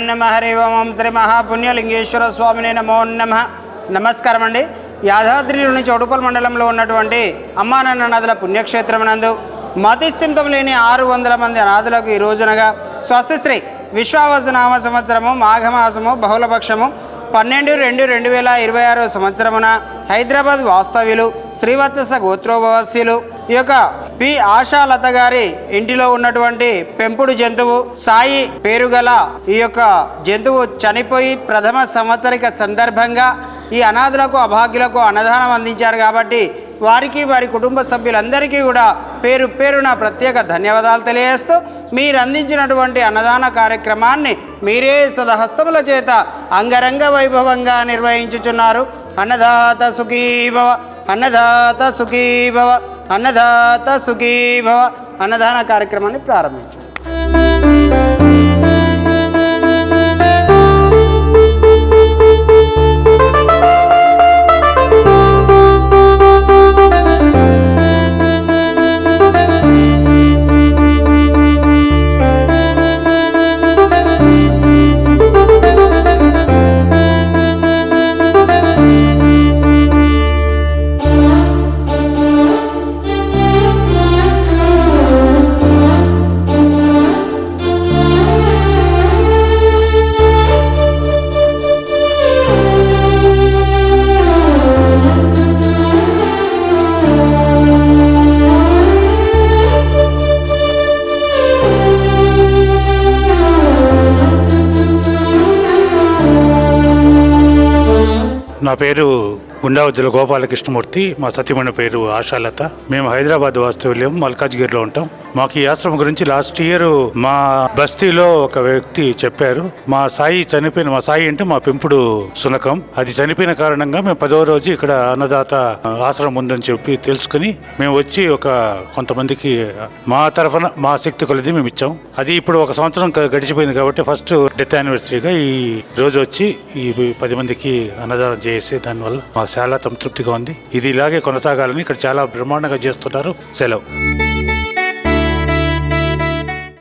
నమ హరి ఓం శ్రీ మహాపుణ్యలింగేశ్వర స్వామినే నమో నమ. నమస్కారం అండి. యాదాద్రి నుంచి ఉడుపల్ మండలంలో ఉన్నటువంటి అమ్మానాన్న నదుల పుణ్యక్షేత్రమునందు మతిస్థిమితం లేని 600 మంది అనాథులకు ఈ రోజునగా స్వస్తిశ్రీ విశ్వావసనామ సంవత్సరము మాఘమాసము బహుళపక్షము 12/2/2026 సంవత్సరమున హైదరాబాద్ వాస్తవ్యులు శ్రీవత్స గోత్రోభవస్యులు ఈ యొక్క పి ఆశాలత గారి ఇంటిలో ఉన్నటువంటి పెంపుడు జంతువు సాయి పేరుగల ఈ యొక్క జంతువు చనిపోయి ప్రథమ సంవత్సరిక సందర్భంగా ఈ అనాథులకు అభాగ్యులకు అన్నదానం అందించారు. కాబట్టి వారికి వారి కుటుంబ సభ్యులందరికీ కూడా పేరు పేరున ప్రత్యేక ధన్యవాదాలు తెలియజేస్తూ మీరు అందించినటువంటి అన్నదాన కార్యక్రమాన్ని మీరే స్వహస్తముల చేత అంగరంగ వైభవంగా నిర్వహించుచున్నారు. అన్నదాత సుఖీభవ, అన్నదాత సుఖీభవ, అన్నదాత సుఖీభవ. అన్నదాన కార్యక్రమాన్ని ప్రారంభించారు. నా పేరు గుండావజ్జల గోపాలకృష్ణమూర్తి, మా సతీమణి పేరు ఆశాలత. మేము హైదరాబాద్ వాస్తవ్యం మల్కాజ్గిరిలో ఉంటాం. మాకు ఈ ఆశ్రమం గురించి లాస్ట్ ఇయర్ మా బస్తీలో ఒక వ్యక్తి చెప్పారు. మా సాయి అంటే మా పెంపుడు శునకం, అది చనిపోయిన కారణంగా మేము 10వ రోజు ఇక్కడ అన్నదాత ఆశ్రమం ఉందని చెప్పి తెలుసుకుని మేము వచ్చి కొంతమందికి మా తరఫున మా శక్తి కొలది మేము ఇచ్చాం. అది ఇప్పుడు 1 సంవత్సరం గడిచిపోయింది కాబట్టి ఫస్ట్ డెత్ యానివర్సరీగా ఈ రోజు వచ్చి ఈ 10 మందికి అన్నదానం చేసి దానివల్ల మాకు చాలా సంతృప్తిగా ఉంది. ఇది ఇలాగే కొనసాగాలని ఇక్కడ చాలా బ్రహ్మాండంగా చేస్తున్నారు. సెలవు.